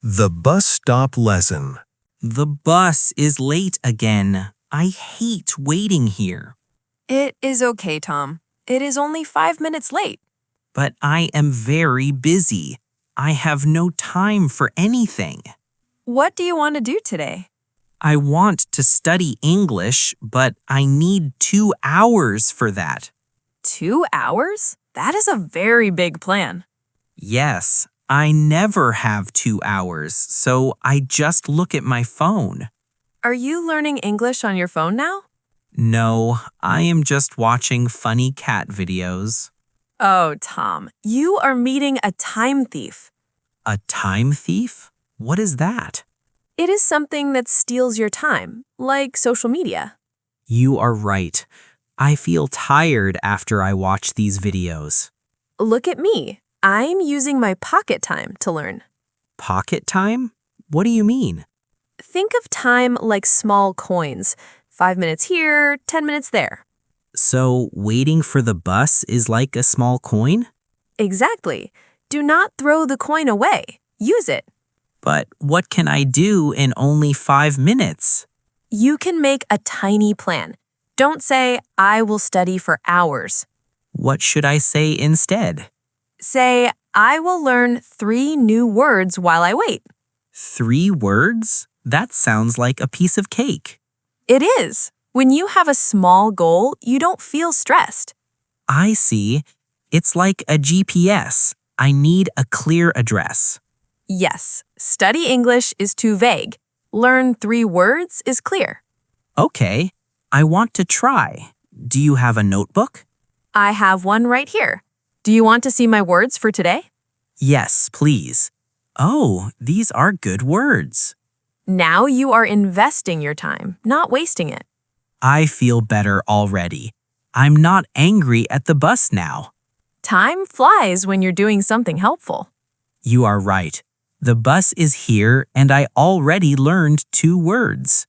The bus stop lesson. The bus is late again. I hate waiting here. It is okay, Tom. It is only 5 minutes late. But I am very busy. I have no time for anything. What do you want to do today? I want to study English, but I need 2 hours for that. 2 hours? That is a very big plan. Yes, I never have 2 hours, so I just look at my phone. Are you learning English on your phone now? No, I am just watching funny cat videos. Oh, Tom, you are meeting a time thief. A time thief? What is that? It is something that steals your time, like social media. You are right. I feel tired after I watch these videos. Look at me. I'm using my pocket time to learn. Pocket time? What do you mean? Think of time like small coins. 5 minutes here, 10 minutes there. So waiting for the bus is like a small coin? Exactly. Do not throw the coin away. Use it. But what can I do in only 5 minutes? You can make a tiny plan. Don't say, I will study for hours. What should I say instead? Say, I will learn 3 new words while I wait. 3 words? That sounds like a piece of cake. It is. When you have a small goal, you don't feel stressed. I see. It's like a GPS. I need a clear address. Yes, study English is too vague. Learn 3 words is clear. Okay, I want to try. Do you have a notebook? I have one right here. Do you want to see my words for today? Yes, please. Oh, these are good words. Now you are investing your time, not wasting it. I feel better already. I'm not angry at the bus now. Time flies when you're doing something helpful. You are right. The bus is here and I already learned 2 words.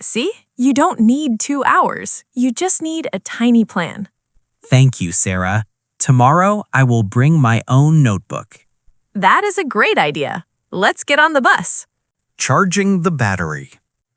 See? You don't need 2 hours. You just need a tiny plan. Thank you, Sarah. Tomorrow I will bring my own notebook. That is a great idea. Let's get on the bus. Charging the battery.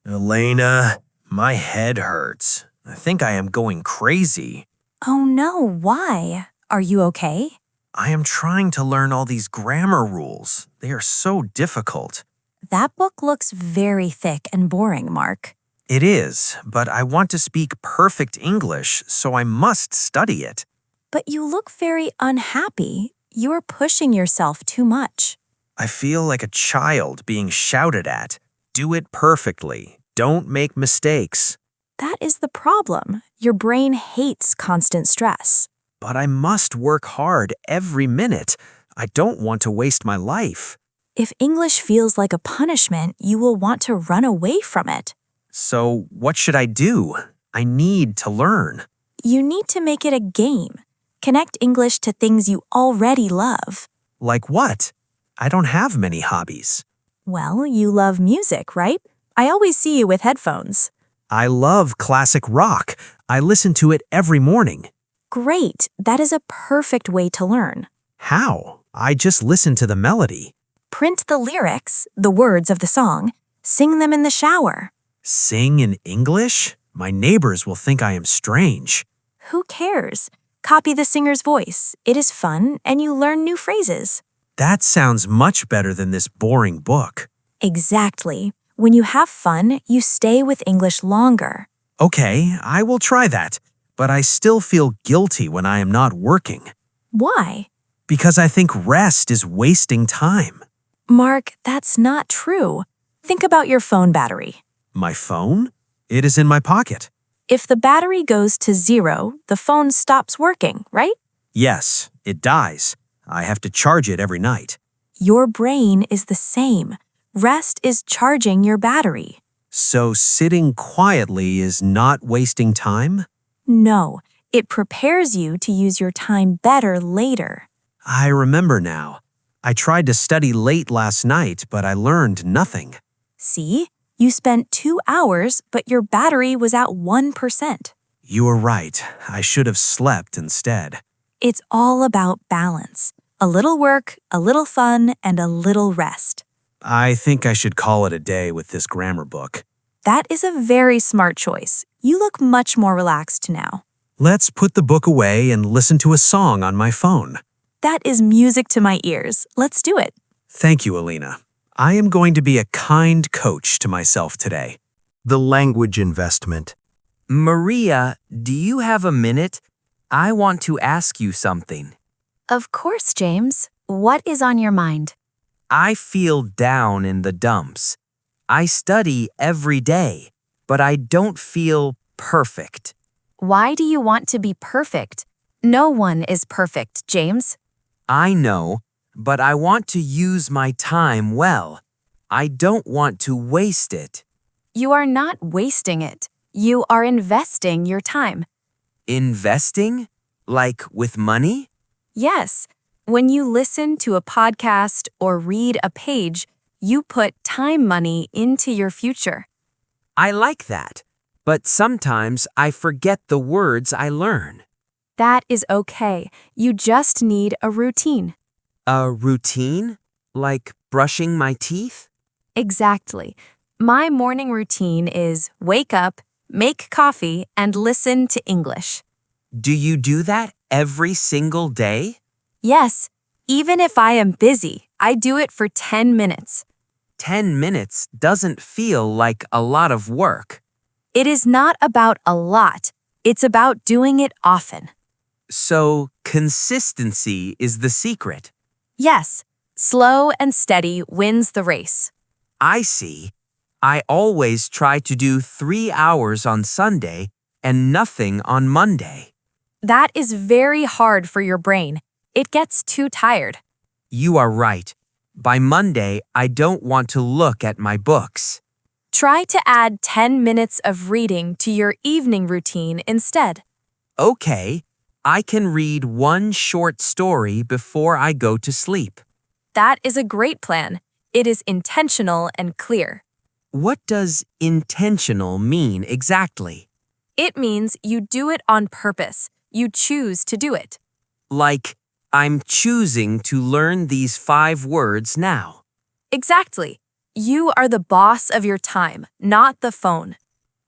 Elena, my head hurts. I think I am going crazy. Oh no, why? Are you okay? I am trying to learn all these grammar rules. They are so difficult. That book looks very thick and boring, Mark. It is, but I want to speak perfect English, so I must study it. But you look very unhappy. You are pushing yourself too much. I feel like a child being shouted at. Do it perfectly. Don't make mistakes. That is the problem. Your brain hates constant stress. But I must work hard every minute. I don't want to waste my life. If English feels like a punishment, you will want to run away from it. So what should I do? I need to learn. You need to make it a game. Connect English to things you already love. Like what? I don't have many hobbies. Well, you love music, right? I always see you with headphones. I love classic rock. I listen to it every morning. Great, that is a perfect way to learn. How? I just listen to the melody. Print the lyrics, the words of the song, sing them in the shower. Sing in English? My neighbors will think I am strange. Who cares? Copy the singer's voice. It is fun, and you learn new phrases. That sounds much better than this boring book. Exactly. When you have fun, you stay with English longer. Okay, I will try that, but I still feel guilty when I am not working. Why? Because I think rest is wasting time. Mark, that's not true. Think about your phone battery. My phone? It is in my pocket. If the battery goes to 0, the phone stops working, right? Yes, it dies. I have to charge it every night. Your brain is the same. Rest is charging your battery. So sitting quietly is not wasting time? No, it prepares you to use your time better later. I remember now. I tried to study late last night, but I learned nothing. See? You spent 2 hours, but your battery was at 1%. You were right. I should have slept instead. It's all about balance. A little work, a little fun, and a little rest. I think I should call it a day with this grammar book. That is a very smart choice. You look much more relaxed now. Let's put the book away and listen to a song on my phone. That is music to my ears. Let's do it. Thank you, Alina. I am going to be a kind coach to myself today. The language investment. Maria, do you have a minute? I want to ask you something. Of course, James. What is on your mind? I feel down in the dumps. I study every day, but I don't feel perfect. Why do you want to be perfect? No one is perfect, James. I know, but I want to use my time well. I don't want to waste it. You are not wasting it. You are investing your time. Investing? Like with money? Yes. When you listen to a podcast or read a page, you put time money into your future. I like that, but sometimes I forget the words I learn. That is okay. You just need a routine. A routine? Like brushing my teeth? Exactly. My morning routine is wake up, make coffee, and listen to English. Do you do that every single day? Yes, even if I am busy, I do it for 10 minutes. 10 minutes doesn't feel like a lot of work. It is not about a lot. It's about doing it often. So, consistency is the secret. Yes, slow and steady wins the race. I see. I always try to do 3 hours on Sunday and nothing on Monday. That is very hard for your brain. It gets too tired. You are right. By Monday, I don't want to look at my books. Try to add 10 minutes of reading to your evening routine instead. Okay, I can read one short story before I go to sleep. That is a great plan. It is intentional and clear. What does intentional mean exactly? It means you do it on purpose. You choose to do it. Like, I'm choosing to learn these 5 words now. Exactly. You are the boss of your time, not the phone.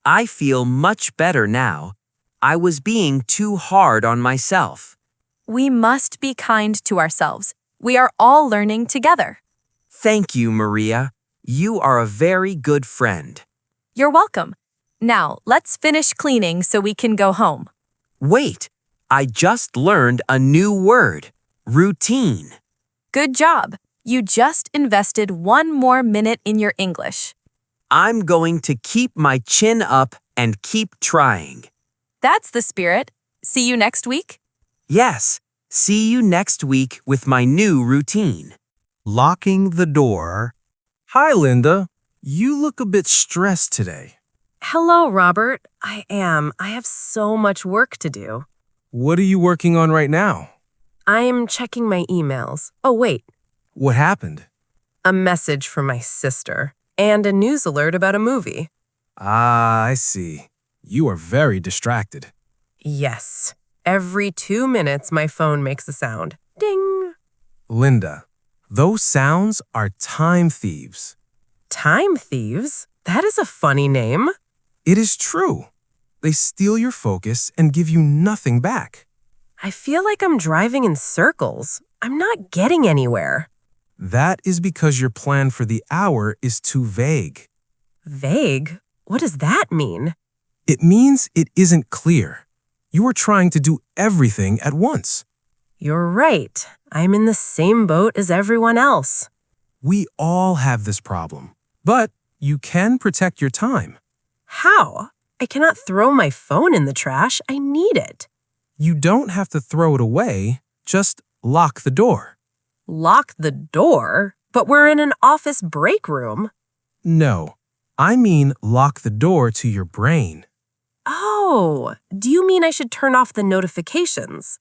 I feel much better now. I was being too hard on myself. We must be kind to ourselves. We are all learning together. Thank you, Maria. You are a very good friend. You're welcome. Now, let's finish cleaning so we can go home. Wait, I just learned a new word. Routine. Good job. You just invested 1 more minute in your English. I'm going to keep my chin up and keep trying. That's the spirit. See you next week. Yes, see you next week with my new routine. Locking the door. Hi, Linda. You look a bit stressed today. Hello, Robert. I am. I have so much work to do. What are you working on right now? I am checking my emails. Oh, wait. What happened? A message from my sister and a news alert about a movie. Ah, I see. You are very distracted. Yes. Every 2 minutes, my phone makes a sound. Ding. Linda, those sounds are time thieves. Time thieves? That is a funny name. It is true. They steal your focus and give you nothing back. I feel like I'm driving in circles. I'm not getting anywhere. That is because your plan for the hour is too vague. Vague? What does that mean? It means it isn't clear. You are trying to do everything at once. You're right. I'm in the same boat as everyone else. We all have this problem, but you can protect your time. How? I cannot throw my phone in the trash. I need it. You don't have to throw it away, just lock the door. Lock the door? But we're in an office break room. No, I mean lock the door to your brain. Oh, do you mean I should turn off the notifications?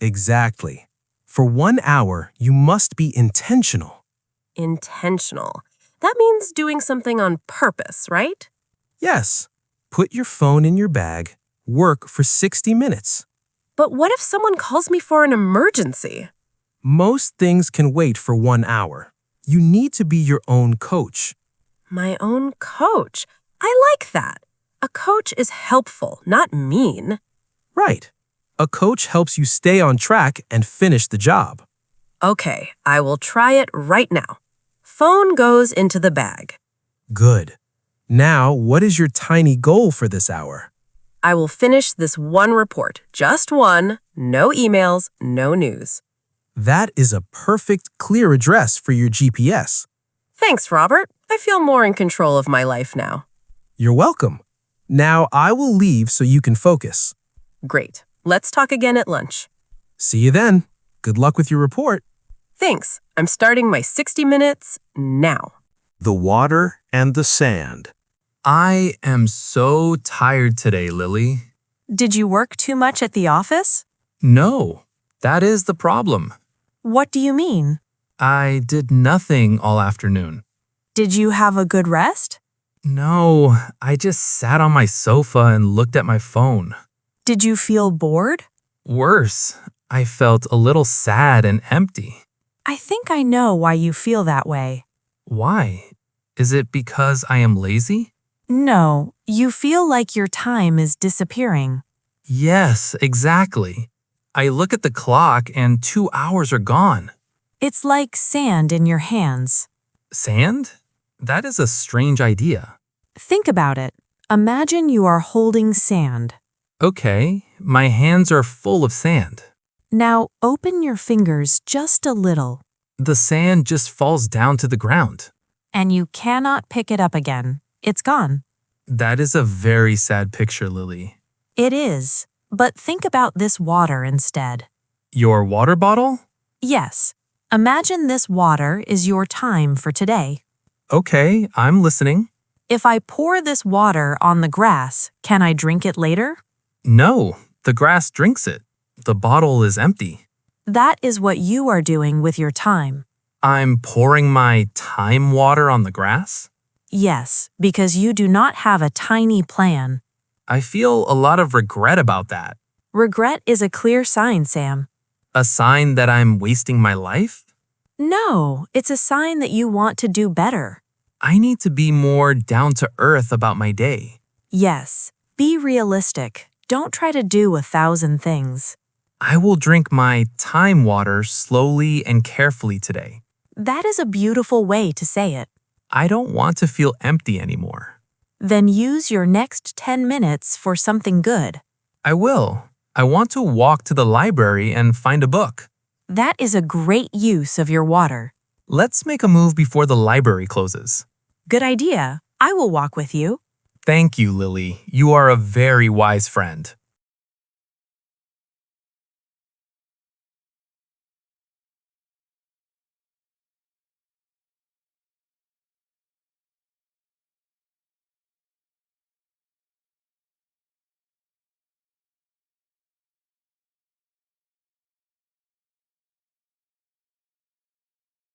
Exactly. For 1 hour, you must be intentional. Intentional. That means doing something on purpose, right? Yes, put your phone in your bag, work for 60 minutes. But what if someone calls me for an emergency? Most things can wait for 1 hour. You need to be your own coach. My own coach. I like that. A coach is helpful, not mean. Right. A coach helps you stay on track and finish the job. Okay, I will try it right now. Phone goes into the bag. Good. Now, what is your tiny goal for this hour? I will finish this one report. Just one. No emails, no news. That is a perfect, clear address for your GPS. Thanks, Robert. I feel more in control of my life now. You're welcome. Now I will leave so you can focus. Great. Let's talk again at lunch. See you then. Good luck with your report. Thanks. I'm starting my 60 minutes now. The water and the sand. I am so tired today, Lily. Did you work too much at the office? No, that is the problem. What do you mean? I did nothing all afternoon. Did you have a good rest? No, I just sat on my sofa and looked at my phone. Did you feel bored? Worse, I felt a little sad and empty. I think I know why you feel that way. Why? Is it because I am lazy? No, you feel like your time is disappearing. Yes, exactly. I look at the clock and 2 hours are gone. It's like sand in your hands. Sand? That is a strange idea. Think about it. Imagine you are holding sand. Okay, my hands are full of sand. Now open your fingers just a little, The sand just falls down to the ground. and you cannot pick it up again. It's gone. That is a very sad picture, Lily. It is. But think about this water instead. Your water bottle? Yes. Imagine this water is your time for today. Okay, I'm listening. If I pour this water on the grass, can I drink it later? No, the grass drinks it. The bottle is empty. That is what you are doing with your time. I'm pouring my time water on the grass? Yes, because you do not have a tiny plan. I feel a lot of regret about that. Regret is a clear sign, Sam. A sign that I'm wasting my life? No, it's a sign that you want to do better. I need to be more down to earth about my day. Yes, be realistic. Don't try to do 1,000 things. I will drink my time water slowly and carefully today. That is a beautiful way to say it. I don't want to feel empty anymore. Then use your next 10 minutes for something good. I will. I want to walk to the library and find a book. That is a great use of your water. Let's make a move before the library closes. Good idea. I will walk with you. Thank you, Lily. You are a very wise friend.